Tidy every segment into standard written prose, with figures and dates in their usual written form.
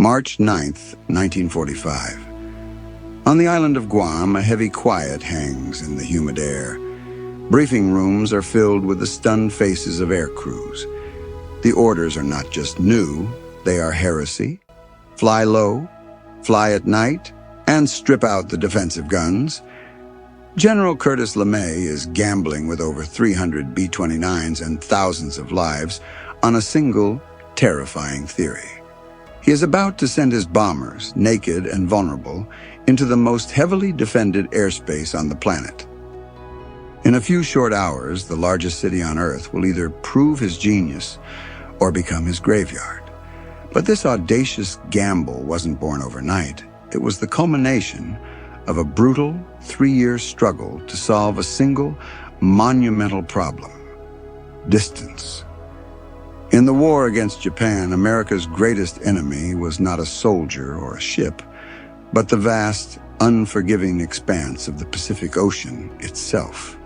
March 9th, 1945. On the island of Guam, a heavy quiet hangs in the humid air. Briefing rooms are filled with the stunned faces of air crews. The orders are not just new, they are heresy. Fly low, fly at night, and strip out the defensive guns. General Curtis LeMay is gambling with over 300 B-29s and thousands of lives on a single, terrifying theory. He is about to send his bombers, naked and vulnerable, into the most heavily defended airspace on the planet. In a few short hours, the largest city on Earth will either prove his genius or become his graveyard. But this audacious gamble wasn't born overnight. It was the culmination of a brutal 3-year struggle to solve a single, monumental problem: distance. In the war against Japan, America's greatest enemy was not a soldier or a ship, but the vast, unforgiving expanse of the Pacific Ocean itself.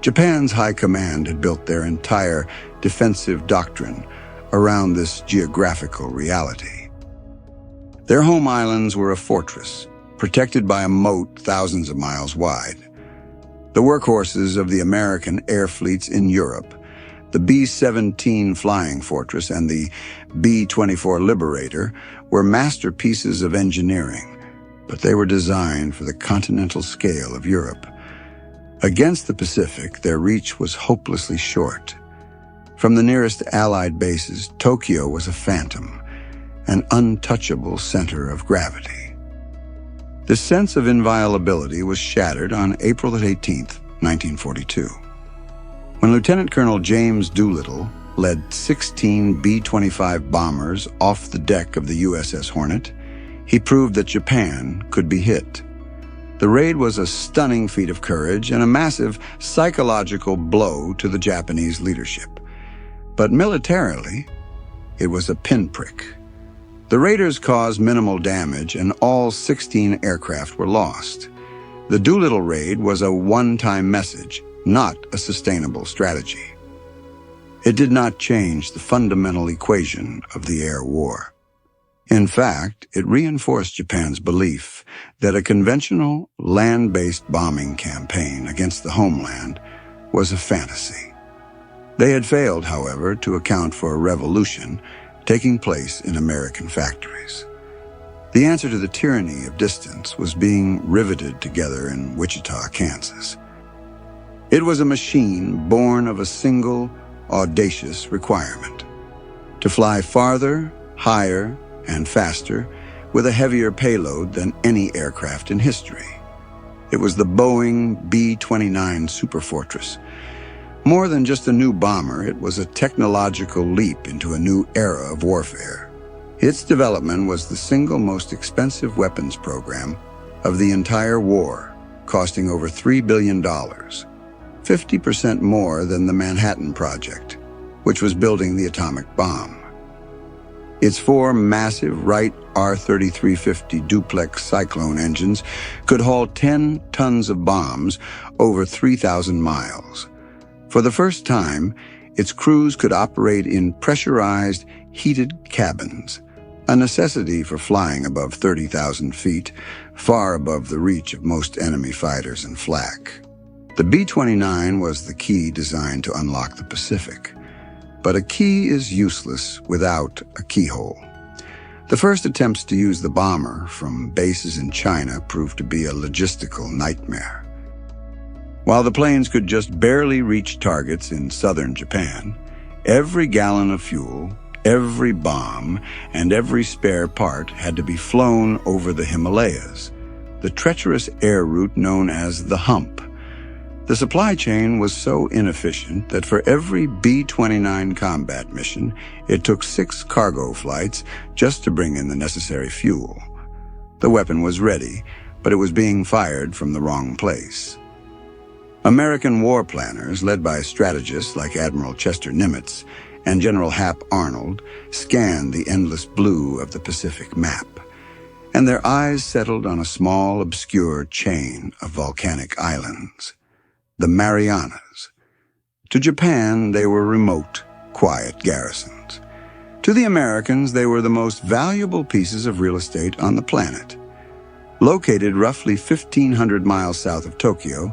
Japan's high command had built their entire defensive doctrine around this geographical reality. Their home islands were a fortress, protected by a moat thousands of miles wide. The workhorses of the American air fleets in Europe, the B-17 Flying Fortress and the B-24 Liberator, were masterpieces of engineering, but they were designed for the continental scale of Europe. Against the Pacific, their reach was hopelessly short. From the nearest Allied bases, Tokyo was a phantom, an untouchable center of gravity. The sense of inviolability was shattered on April 18, 1942. When Lieutenant Colonel James Doolittle led 16 B-25 bombers off the deck of the USS Hornet, he proved that Japan could be hit. The raid was a stunning feat of courage and a massive psychological blow to the Japanese leadership. But militarily, it was a pinprick. The raiders caused minimal damage and all 16 aircraft were lost. The Doolittle raid was a one-time message, not a sustainable strategy. It did not change the fundamental equation of the air war. In fact, it reinforced Japan's belief that a conventional land-based bombing campaign against the homeland was a fantasy. They had failed, however, to account for a revolution taking place in American factories. The answer to the tyranny of distance was being riveted together in Wichita, Kansas. It was a machine born of a single, audacious requirement: to fly farther, higher, and faster with a heavier payload than any aircraft in history. It was the Boeing B-29 Superfortress. More than just a new bomber, it was a technological leap into a new era of warfare. Its development was the single most expensive weapons program of the entire war, costing over $3 billion, 50% more than the Manhattan Project, which was building the atomic bomb. Its 4 massive Wright R-3350 duplex Cyclone engines could haul 10 tons of bombs over 3,000 miles. For the first time, its crews could operate in pressurized, heated cabins, a necessity for flying above 30,000 feet, far above the reach of most enemy fighters and flak. The B-29 was the key designed to unlock the Pacific. But a key is useless without a keyhole. The first attempts to use the bomber from bases in China proved to be a logistical nightmare. While the planes could just barely reach targets in southern Japan, every gallon of fuel, every bomb, and every spare part had to be flown over the Himalayas, the treacherous air route known as the Hump. The supply chain was so inefficient that for every B-29 combat mission, it took 6 cargo flights just to bring in the necessary fuel. The weapon was ready, but it was being fired from the wrong place. American war planners, led by strategists like Admiral Chester Nimitz and General Hap Arnold, scanned the endless blue of the Pacific map, and their eyes settled on a small, obscure chain of volcanic islands, the Marianas. To Japan, they were remote, quiet garrisons. To the Americans, they were the most valuable pieces of real estate on the planet. Located roughly 1,500 miles south of Tokyo,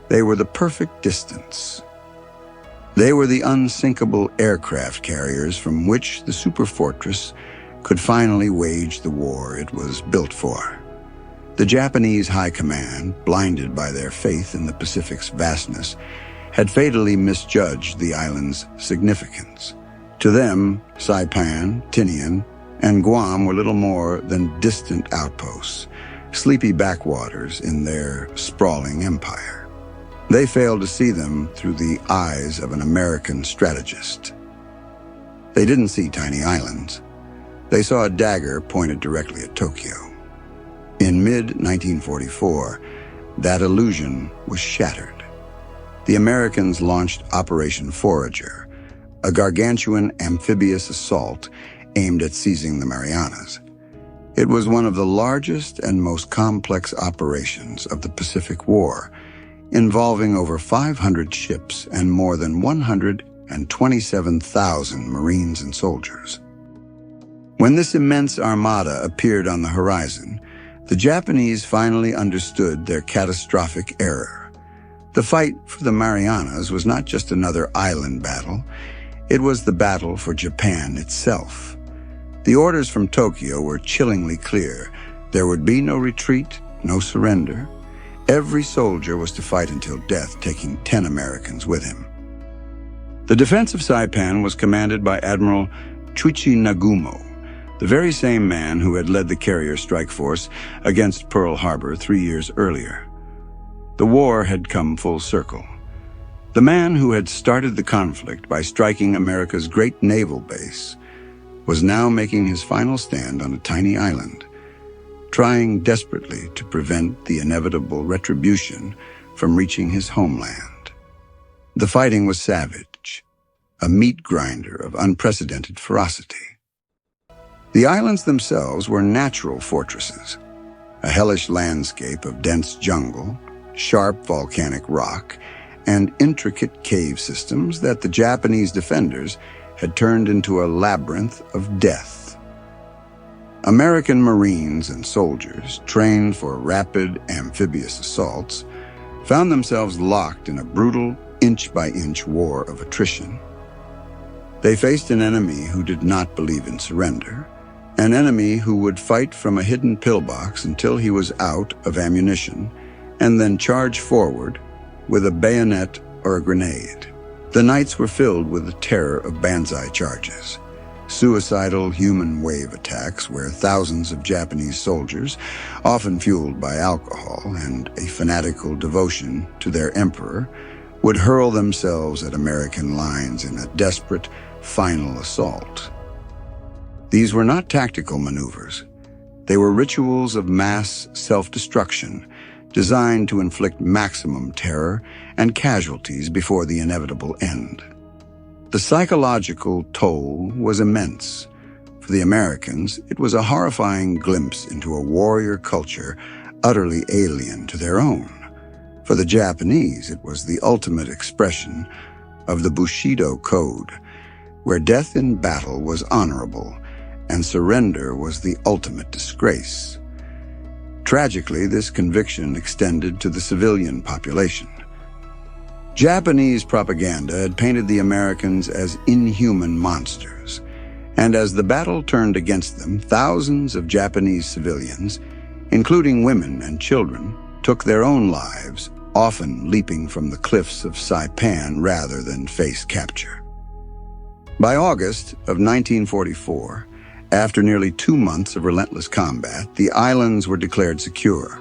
they were the perfect distance. They were the unsinkable aircraft carriers from which the Superfortress could finally wage the war it was built for. The Japanese High Command, blinded by their faith in the Pacific's vastness, had fatally misjudged the island's significance. To them, Saipan, Tinian, and Guam were little more than distant outposts, sleepy backwaters in their sprawling empire. They failed to see them through the eyes of an American strategist. They didn't see tiny islands. They saw a dagger pointed directly at Tokyo. In mid-1944, that illusion was shattered. The Americans launched Operation Forager, a gargantuan amphibious assault aimed at seizing the Marianas. It was one of the largest and most complex operations of the Pacific War, involving over 500 ships and more than 127,000 Marines and soldiers. When this immense armada appeared on the horizon, the Japanese finally understood their catastrophic error. The fight for the Marianas was not just another island battle, it was the battle for Japan itself. The orders from Tokyo were chillingly clear. There would be no retreat, no surrender. Every soldier was to fight until death, taking 10 Americans with him. The defense of Saipan was commanded by Admiral Chuichi Nagumo, the very same man who had led the carrier strike force against Pearl Harbor 3 years earlier. The war had come full circle. The man who had started the conflict by striking America's great naval base was now making his final stand on a tiny island, trying desperately to prevent the inevitable retribution from reaching his homeland. The fighting was savage, a meat grinder of unprecedented ferocity. The islands themselves were natural fortresses, a hellish landscape of dense jungle, sharp volcanic rock, and intricate cave systems that the Japanese defenders had turned into a labyrinth of death. American Marines and soldiers, trained for rapid amphibious assaults, found themselves locked in a brutal inch-by-inch war of attrition. They faced an enemy who did not believe in surrender, an enemy who would fight from a hidden pillbox until he was out of ammunition, and then charge forward with a bayonet or a grenade. The nights were filled with the terror of banzai charges, suicidal human wave attacks where thousands of Japanese soldiers, often fueled by alcohol and a fanatical devotion to their emperor, would hurl themselves at American lines in a desperate final assault. These were not tactical maneuvers. They were rituals of mass self-destruction designed to inflict maximum terror and casualties before the inevitable end. The psychological toll was immense. For the Americans, it was a horrifying glimpse into a warrior culture utterly alien to their own. For the Japanese, it was the ultimate expression of the Bushido Code, where death in battle was honorable and surrender was the ultimate disgrace. Tragically, this conviction extended to the civilian population. Japanese propaganda had painted the Americans as inhuman monsters, and as the battle turned against them, thousands of Japanese civilians, including women and children, took their own lives, often leaping from the cliffs of Saipan rather than face capture. By August of 1944, after nearly 2 months of relentless combat, the islands were declared secure.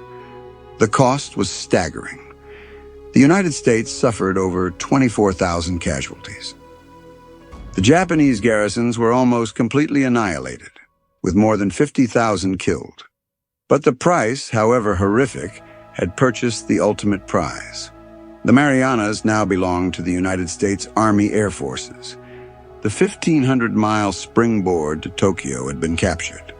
The cost was staggering. The United States suffered over 24,000 casualties. The Japanese garrisons were almost completely annihilated, with more than 50,000 killed. But the price, however horrific, had purchased the ultimate prize. The Marianas now belonged to the United States Army Air Forces. The 1,500-mile springboard to Tokyo had been captured.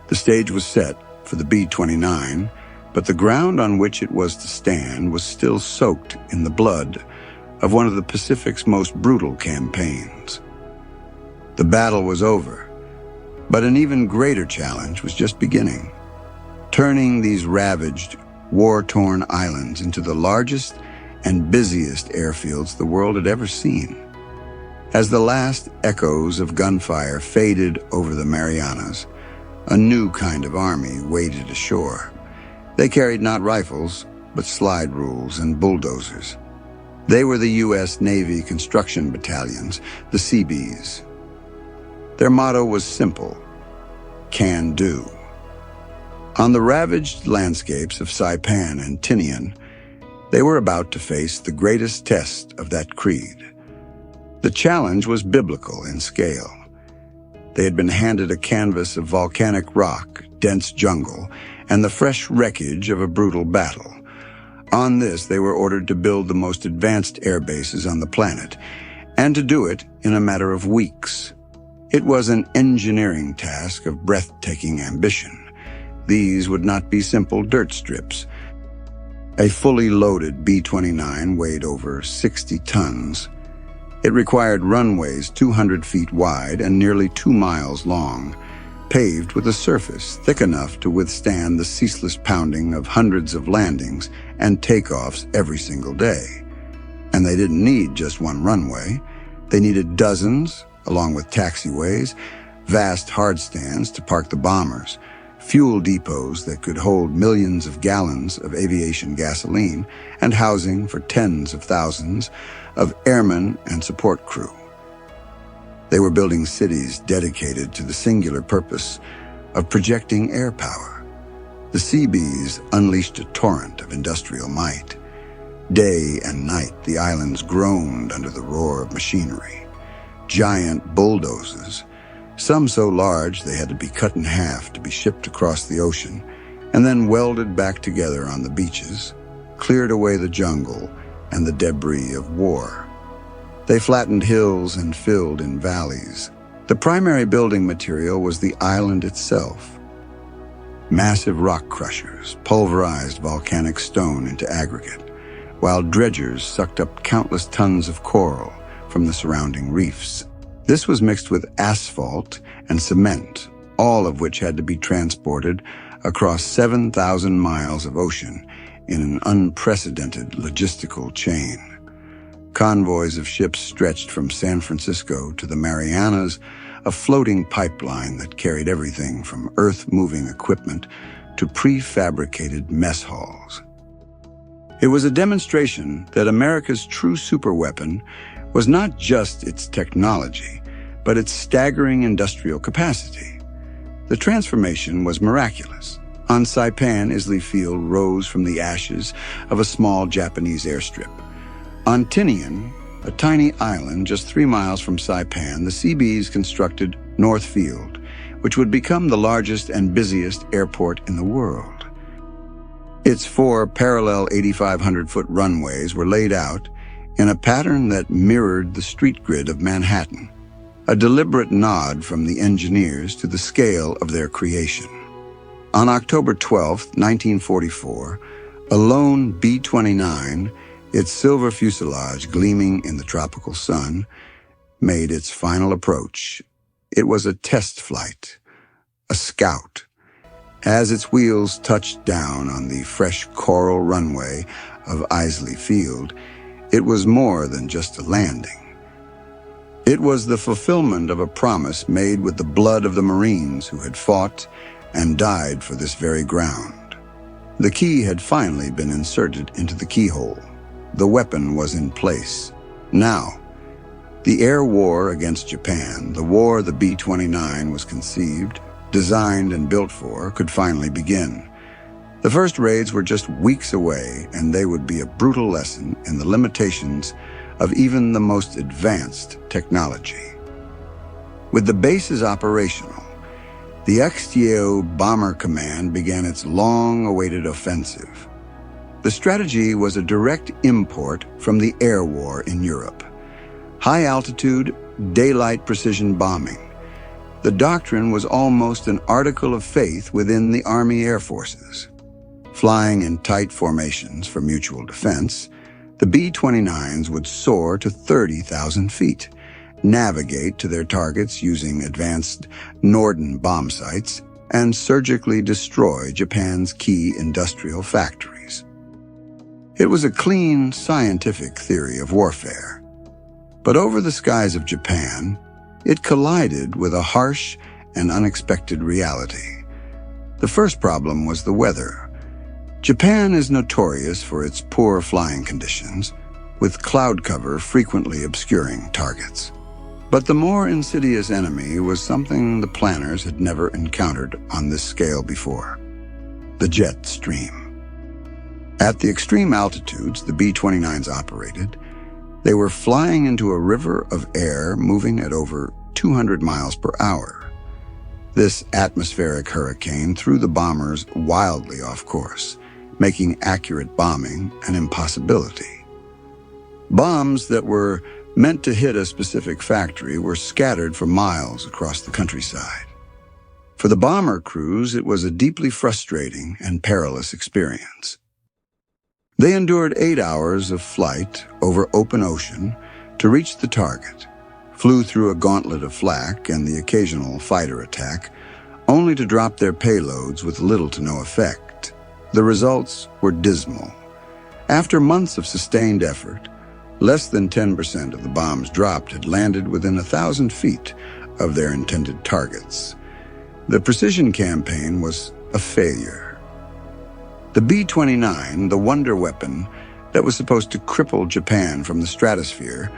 The stage was set for the B-29, but the ground on which it was to stand was still soaked in the blood of one of the Pacific's most brutal campaigns. The battle was over, but an even greater challenge was just beginning. Turning these ravaged, war-torn islands into the largest and busiest airfields the world had ever seen. As the last echoes of gunfire faded over the Marianas, a new kind of army waded ashore. They carried not rifles, but slide rules and bulldozers. They were the U.S. Navy construction battalions, the Seabees. Their motto was simple: can do. On the ravaged landscapes of Saipan and Tinian, they were about to face the greatest test of that creed. The challenge was biblical in scale. They had been handed a canvas of volcanic rock, dense jungle, and the fresh wreckage of a brutal battle. On this, they were ordered to build the most advanced air bases on the planet, and to do it in a matter of weeks. It was an engineering task of breathtaking ambition. These would not be simple dirt strips. A fully loaded B-29 weighed over 60 tons. It required runways 200 feet wide and nearly 2 miles long, paved with a surface thick enough to withstand the ceaseless pounding of hundreds of landings and takeoffs every single day. And they didn't need just one runway. They needed dozens, along with taxiways, vast hard stands to park the bombers, fuel depots that could hold millions of gallons of aviation gasoline, and housing for tens of thousands of airmen and support crew. They were building cities dedicated to the singular purpose of projecting air power. The Seabees unleashed a torrent of industrial might. Day and night, the islands groaned under the roar of machinery. Giant bulldozers, some so large they had to be cut in half to be shipped across the ocean, and then welded back together on the beaches, cleared away the jungle and the debris of war. They flattened hills and filled in valleys. The primary building material was the island itself. Massive rock crushers pulverized volcanic stone into aggregate, while dredgers sucked up countless tons of coral from the surrounding reefs. This was mixed with asphalt and cement, all of which had to be transported across 7,000 miles of ocean in an unprecedented logistical chain. Convoys of ships stretched from San Francisco to the Marianas, a floating pipeline that carried everything from earth-moving equipment to prefabricated mess halls. It was a demonstration that America's true superweapon was not just its technology, but its staggering industrial capacity. The transformation was miraculous. On Saipan, Islay Field rose from the ashes of a small Japanese airstrip. On Tinian, a tiny island just 3 miles from Saipan, the Seabees constructed North Field, which would become the largest and busiest airport in the world. Its 4 parallel 8,500-foot runways were laid out in a pattern that mirrored the street grid of Manhattan, a deliberate nod from the engineers to the scale of their creation. On October 12, 1944, a lone B-29, its silver fuselage gleaming in the tropical sun, made its final approach. It was a test flight, a scout. As its wheels touched down on the fresh coral runway of Islay Field, it was more than just a landing. It was the fulfillment of a promise made with the blood of the Marines who had fought and died for this very ground. The key had finally been inserted into the keyhole. The weapon was in place. Now, the air war against Japan, the war the B-29 was conceived, designed and built for, could finally begin. The first raids were just weeks away, and they would be a brutal lesson in the limitations of even the most advanced technology. With the bases operational, the XTO Bomber Command began its long-awaited offensive. The strategy was a direct import from the air war in Europe. High-altitude, daylight precision bombing. The doctrine was almost an article of faith within the Army Air Forces. Flying in tight formations for mutual defense, the B-29s would soar to 30,000 feet, navigate to their targets using advanced Norden bomb sites, and surgically destroy Japan's key industrial factories. It was a clean, scientific theory of warfare. But over the skies of Japan, it collided with a harsh and unexpected reality. The first problem was the weather. Japan is notorious for its poor flying conditions, with cloud cover frequently obscuring targets. But the more insidious enemy was something the planners had never encountered on this scale before: the jet stream. At the extreme altitudes the B-29s operated, they were flying into a river of air moving at over 200 miles per hour. This atmospheric hurricane threw the bombers wildly off course, making accurate bombing an impossibility. Bombs that were meant to hit a specific factory were scattered for miles across the countryside. For the bomber crews, it was a deeply frustrating and perilous experience. They endured 8 hours of flight over open ocean to reach the target, flew through a gauntlet of flak and the occasional fighter attack, only to drop their payloads with little to no effect. The results were dismal. After months of sustained effort, less than 10% of the bombs dropped had landed within 1,000 feet of their intended targets. The precision campaign was a failure. The B-29, the wonder weapon that was supposed to cripple Japan from the stratosphere,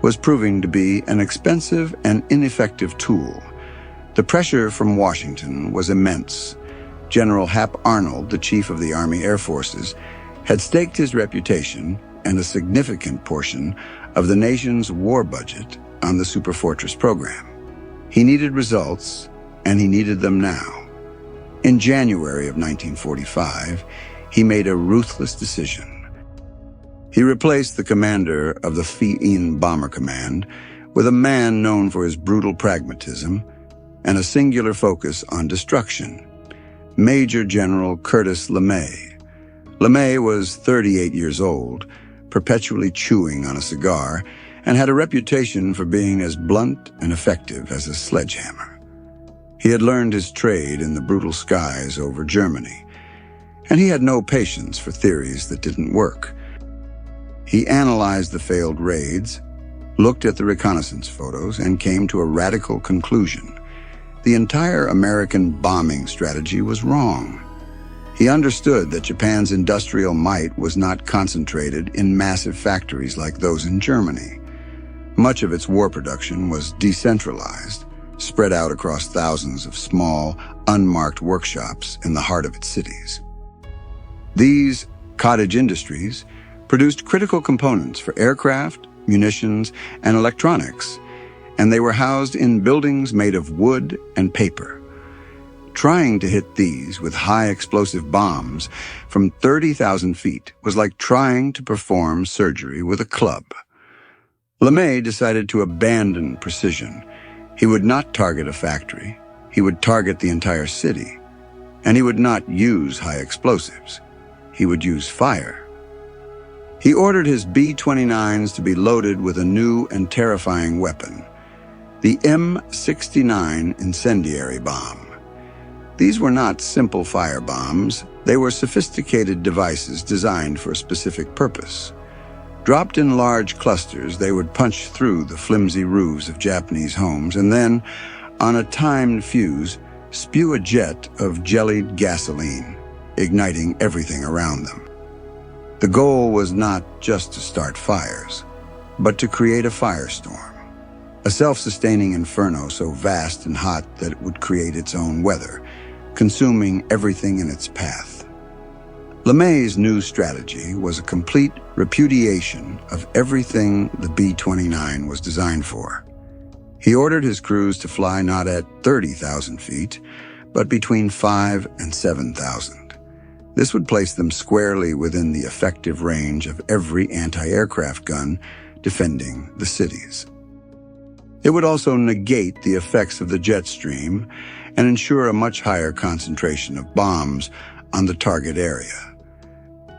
was proving to be an expensive and ineffective tool. The pressure from Washington was immense. General Hap Arnold, the chief of the Army Air Forces, had staked his reputation and a significant portion of the nation's war budget on the Superfortress program. He needed results, and he needed them now. In January of 1945, he made a ruthless decision. He replaced the commander of the Phi-In Bomber Command with a man known for his brutal pragmatism and a singular focus on destruction: Major General Curtis LeMay. LeMay was 38 years old, perpetually chewing on a cigar, and had a reputation for being as blunt and effective as a sledgehammer. He had learned his trade in the brutal skies over Germany, and he had no patience for theories that didn't work. He analyzed the failed raids, looked at the reconnaissance photos, and came to a radical conclusion. The entire American bombing strategy was wrong. He understood that Japan's industrial might was not concentrated in massive factories like those in Germany. Much of its war production was decentralized, spread out across thousands of small, unmarked workshops in the heart of its cities. These cottage industries produced critical components for aircraft, munitions, and electronics, and they were housed in buildings made of wood and paper. Trying to hit these with high explosive bombs from 30,000 feet was like trying to perform surgery with a club. LeMay decided to abandon precision. He would not target a factory. He would target the entire city. And he would not use high explosives. He would use fire. He ordered his B-29s to be loaded with a new and terrifying weapon: the M-69 incendiary bomb. These were not simple fire bombs. They were sophisticated devices designed for a specific purpose. Dropped in large clusters, they would punch through the flimsy roofs of Japanese homes and then, on a timed fuse, spew a jet of jellied gasoline, igniting everything around them. The goal was not just to start fires, but to create a firestorm, a self-sustaining inferno so vast and hot that it would create its own weather, consuming everything in its path. LeMay's new strategy was a complete repudiation of everything the B-29 was designed for. He ordered his crews to fly not at 30,000 feet, but between 5,000 and 7,000. This would place them squarely within the effective range of every anti-aircraft gun defending the cities. It would also negate the effects of the jet stream and ensure a much higher concentration of bombs on the target area.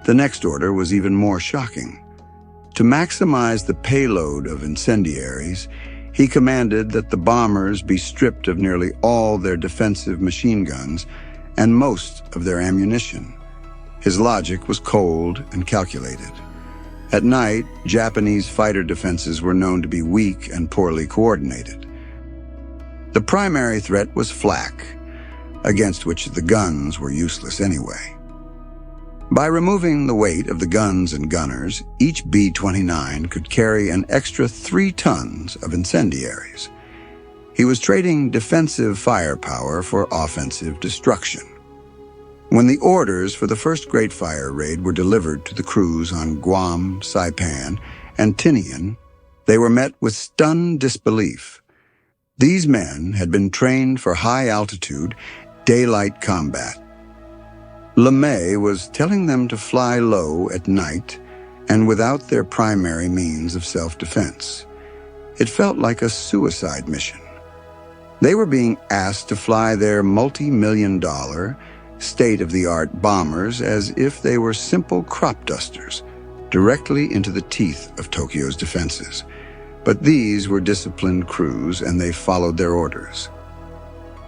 The next order was even more shocking. To maximize the payload of incendiaries, He commanded that the bombers be stripped of nearly all their defensive machine guns and most of their ammunition. His logic was cold and calculated. At night, Japanese fighter defenses were known to be weak and poorly coordinated. The primary threat was flak, against which the guns were useless anyway. By removing the weight of the guns and gunners, each B-29 could carry an extra 3 tons of incendiaries. He was trading defensive firepower for offensive destruction. When the orders for the first Great Fire Raid were delivered to the crews on Guam, Saipan, and Tinian, they were met with stunned disbelief. These men had been trained for high-altitude, daylight combat. LeMay was telling them to fly low at night and without their primary means of self-defense. It felt like a suicide mission. They were being asked to fly their multi-million-dollar, state-of-the-art bombers as if they were simple crop dusters, directly into the teeth of Tokyo's defenses. But these were disciplined crews, and they followed their orders.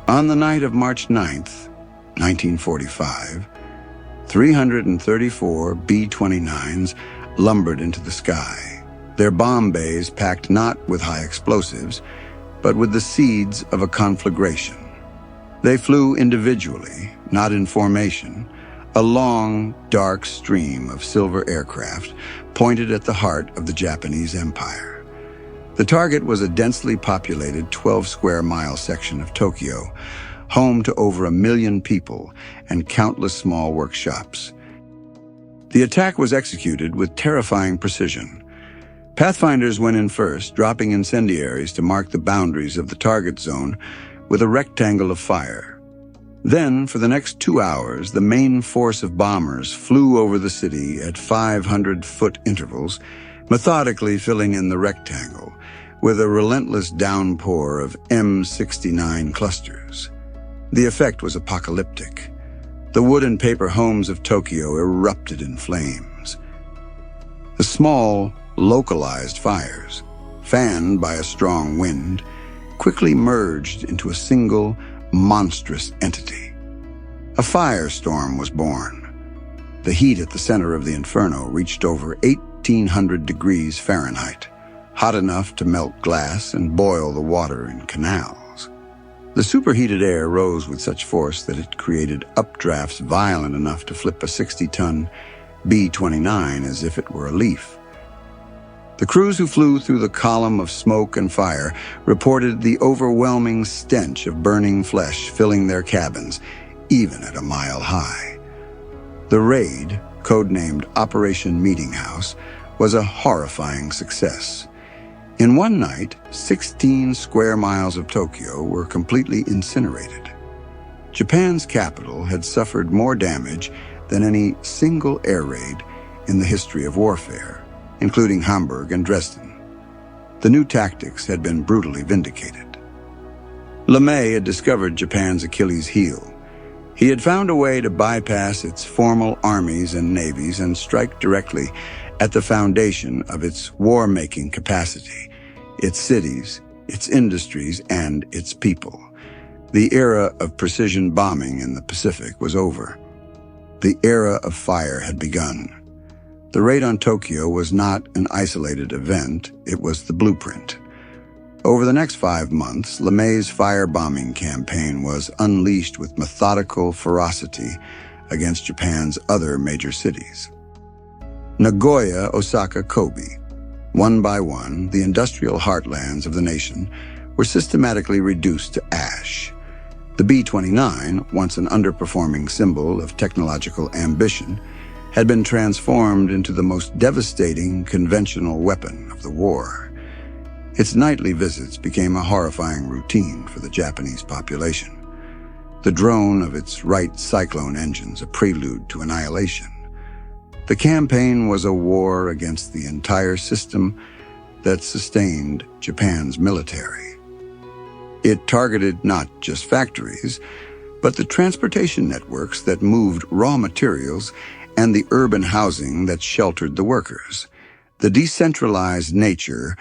On the night of March 9th, 1945, 334 B-29s lumbered into the sky, their bomb bays packed not with high explosives, but with the seeds of a conflagration. They flew individually, not in formation, a long, dark stream of silver aircraft pointed at the heart of the Japanese Empire. The target was a densely populated 12-square-mile section of Tokyo, home to over 1 million people and countless small workshops. The attack was executed with terrifying precision. Pathfinders went in first, dropping incendiaries to mark the boundaries of the target zone with a rectangle of fire. Then, for the next 2 hours, the main force of bombers flew over the city at 500-foot intervals, methodically filling in the rectangle with a relentless downpour of M69 clusters. The effect was apocalyptic. The wood and paper homes of Tokyo erupted in flames. The small, localized fires, fanned by a strong wind, quickly merged into a single, monstrous entity. A firestorm was born. The heat at the center of the inferno reached over 1,800 degrees Fahrenheit, hot enough to melt glass and boil the water in canals. The superheated air rose with such force that it created updrafts violent enough to flip a 60-ton B-29 as if it were a leaf. The crews who flew through the column of smoke and fire reported the overwhelming stench of burning flesh filling their cabins, even at a mile high. The raid, codenamed Operation Meeting House, was a horrifying success. In one night, 16 square miles of Tokyo were completely incinerated. Japan's capital had suffered more damage than any single air raid in the history of warfare, including Hamburg and Dresden. The new tactics had been brutally vindicated. LeMay had discovered Japan's Achilles heel. He had found a way to bypass its formal armies and navies and strike directly at the foundation of its war-making capacity, its cities, its industries, and its people. The era of precision bombing in the Pacific was over. The era of fire had begun. The raid on Tokyo was not an isolated event, it was the blueprint. Over the next 5 months, LeMay's firebombing campaign was unleashed with methodical ferocity against Japan's other major cities. Nagoya, Osaka, Kobe. One by one, the industrial heartlands of the nation were systematically reduced to ash. The B-29, once an underperforming symbol of technological ambition, had been transformed into the most devastating conventional weapon of the war. Its nightly visits became a horrifying routine for the Japanese population. The drone of its Wright cyclone engines a prelude to annihilation. The campaign was a war against the entire system that sustained Japan's military. It targeted not just factories, but the transportation networks that moved raw materials and the urban housing that sheltered the workers. The decentralized nature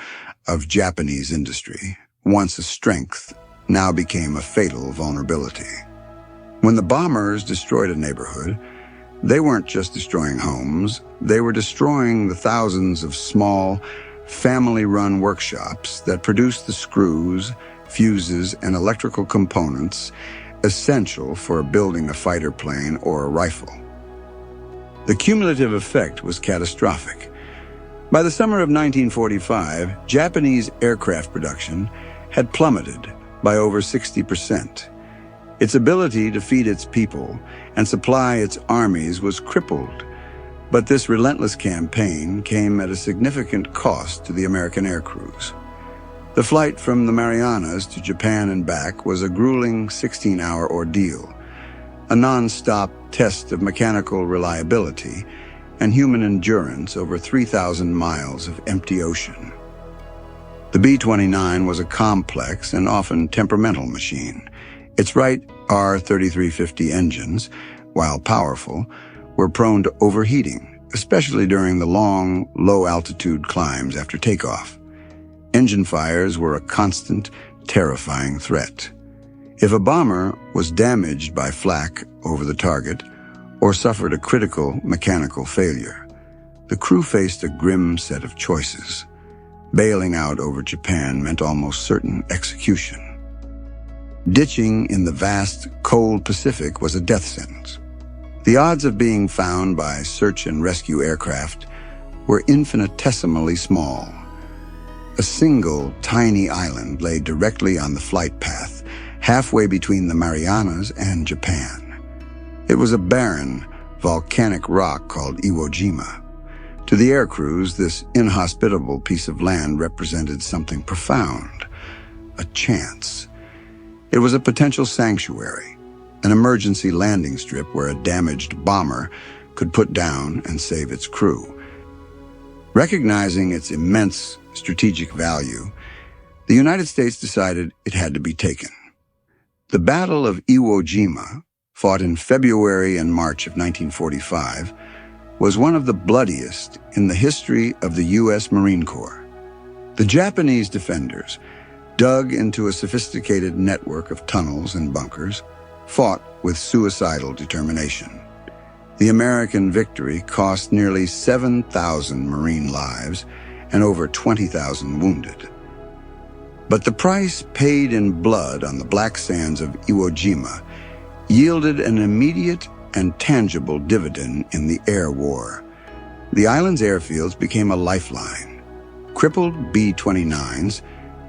of Japanese industry, once a strength, now became a fatal vulnerability. When the bombers destroyed a neighborhood, they weren't just destroying homes, they were destroying the thousands of small, family-run workshops that produced the screws, fuses, and electrical components essential for building a fighter plane or a rifle. The cumulative effect was catastrophic. By the summer of 1945, Japanese aircraft production had plummeted by over 60%. Its ability to feed its people and supply its armies was crippled. But this relentless campaign came at a significant cost to the American aircrews. The flight from the Marianas to Japan and back was a grueling 16-hour ordeal, a non-stop test of mechanical reliability and human endurance over 3,000 miles of empty ocean. The B-29 was a complex and often temperamental machine. Its Wright R-3350 engines, while powerful, were prone to overheating, especially during the long, low-altitude climbs after takeoff. Engine fires were a constant, terrifying threat. If a bomber was damaged by flak over the target or suffered a critical mechanical failure, the crew faced a grim set of choices. Bailing out over Japan meant almost certain execution. Ditching in the vast, cold Pacific was a death sentence. The odds of being found by search and rescue aircraft were infinitesimally small. A single, tiny island lay directly on the flight path, halfway between the Marianas and Japan. It was a barren, volcanic rock called Iwo Jima. To the aircrews, this inhospitable piece of land represented something profound, a chance. It was a potential sanctuary, an emergency landing strip where a damaged bomber could put down and save its crew. Recognizing its immense strategic value, the United States decided it had to be taken. The Battle of Iwo Jima, fought in February and March of 1945, was one of the bloodiest in the history of the U.S. Marine Corps. The Japanese defenders, dug into a sophisticated network of tunnels and bunkers, fought with suicidal determination. The American victory cost nearly 7,000 Marine lives and over 20,000 wounded. But the price paid in blood on the black sands of Iwo Jima yielded an immediate and tangible dividend in the air war. The island's airfields became a lifeline. Crippled B-29s,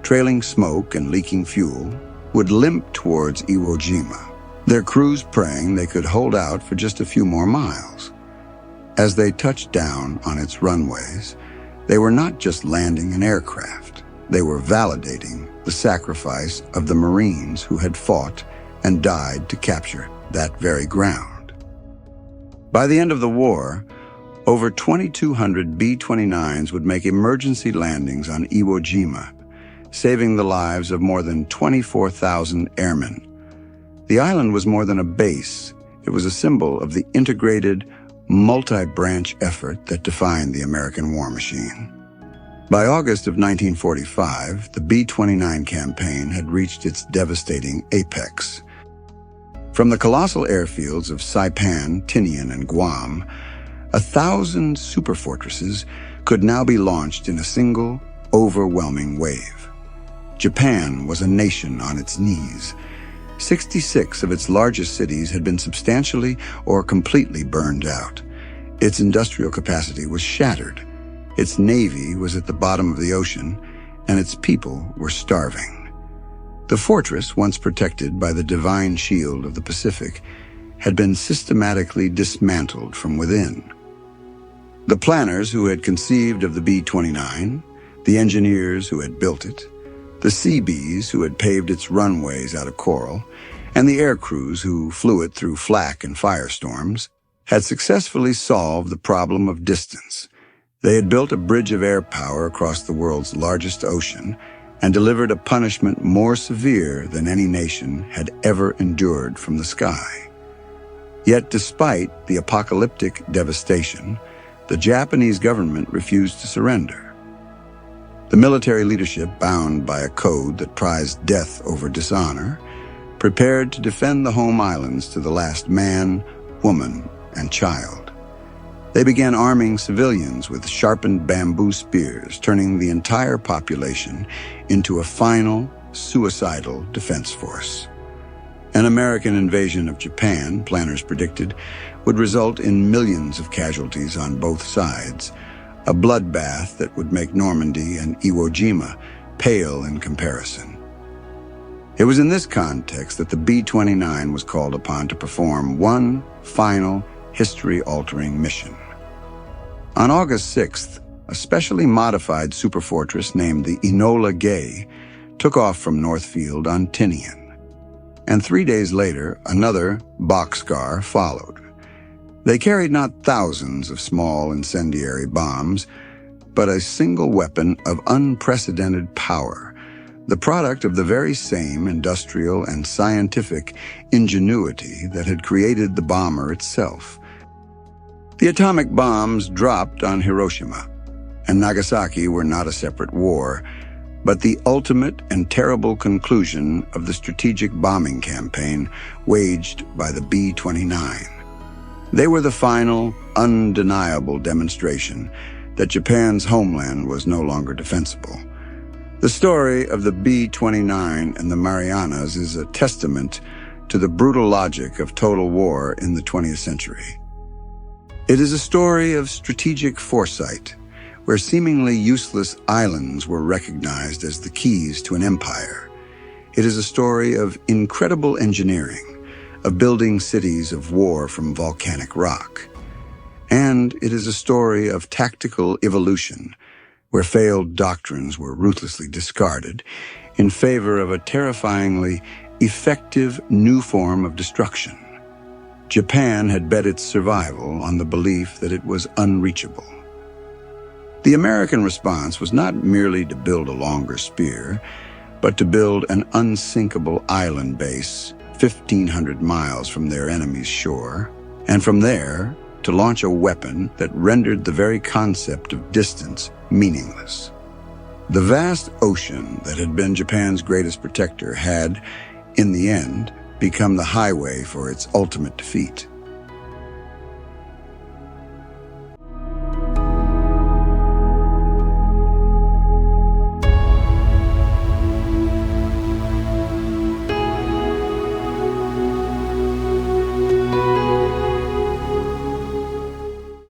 trailing smoke and leaking fuel, would limp towards Iwo Jima, their crews praying they could hold out for just a few more miles. As they touched down on its runways, they were not just landing an aircraft. They were validating the sacrifice of the Marines who had fought and died to capture that very ground. By the end of the war, over 2,200 B-29s would make emergency landings on Iwo Jima, saving the lives of more than 24,000 airmen. The island was more than a base. It was a symbol of the integrated, multi-branch effort that defined the American war machine. By August of 1945, the B-29 campaign had reached its devastating apex. From the colossal airfields of Saipan, Tinian, and Guam, 1,000 superfortresses could now be launched in a single, overwhelming wave. Japan was a nation on its knees. 66 of its largest cities had been substantially or completely burned out. Its industrial capacity was shattered. Its navy was at the bottom of the ocean, and its people were starving. The fortress, once protected by the divine shield of the Pacific, had been systematically dismantled from within. The planners who had conceived of the B-29, the engineers who had built it, the Seabees who had paved its runways out of coral, and the air crews who flew it through flak and firestorms, had successfully solved the problem of distance. They had built a bridge of air power across the world's largest ocean and delivered a punishment more severe than any nation had ever endured from the sky. Yet despite the apocalyptic devastation, the Japanese government refused to surrender. The military leadership, bound by a code that prized death over dishonor, prepared to defend the home islands to the last man, woman, and child. They began arming civilians with sharpened bamboo spears, turning the entire population into a final, suicidal defense force. An American invasion of Japan, planners predicted, would result in millions of casualties on both sides, a bloodbath that would make Normandy and Iwo Jima pale in comparison. It was in this context that the B-29 was called upon to perform one final, history-altering mission. On August 6th, a specially modified superfortress named the Enola Gay took off from Northfield on Tinian. And 3 days later, another boxcar followed. They carried not thousands of small incendiary bombs, but a single weapon of unprecedented power, the product of the very same industrial and scientific ingenuity that had created the bomber itself. The atomic bombs dropped on Hiroshima and Nagasaki were not a separate war, but the ultimate and terrible conclusion of the strategic bombing campaign waged by the B-29. They were the final, undeniable demonstration that Japan's homeland was no longer defensible. The story of the B-29 and the Marianas is a testament to the brutal logic of total war in the 20th century. It is a story of strategic foresight, where seemingly useless islands were recognized as the keys to an empire. It is a story of incredible engineering, of building cities of war from volcanic rock. And it is a story of tactical evolution, where failed doctrines were ruthlessly discarded in favor of a terrifyingly effective new form of destruction. Japan had bet its survival on the belief that it was unreachable. The American response was not merely to build a longer spear, but to build an unsinkable island base 1,500 miles from their enemy's shore, and from there to launch a weapon that rendered the very concept of distance meaningless. The vast ocean that had been Japan's greatest protector had, in the end, become the highway for its ultimate defeat.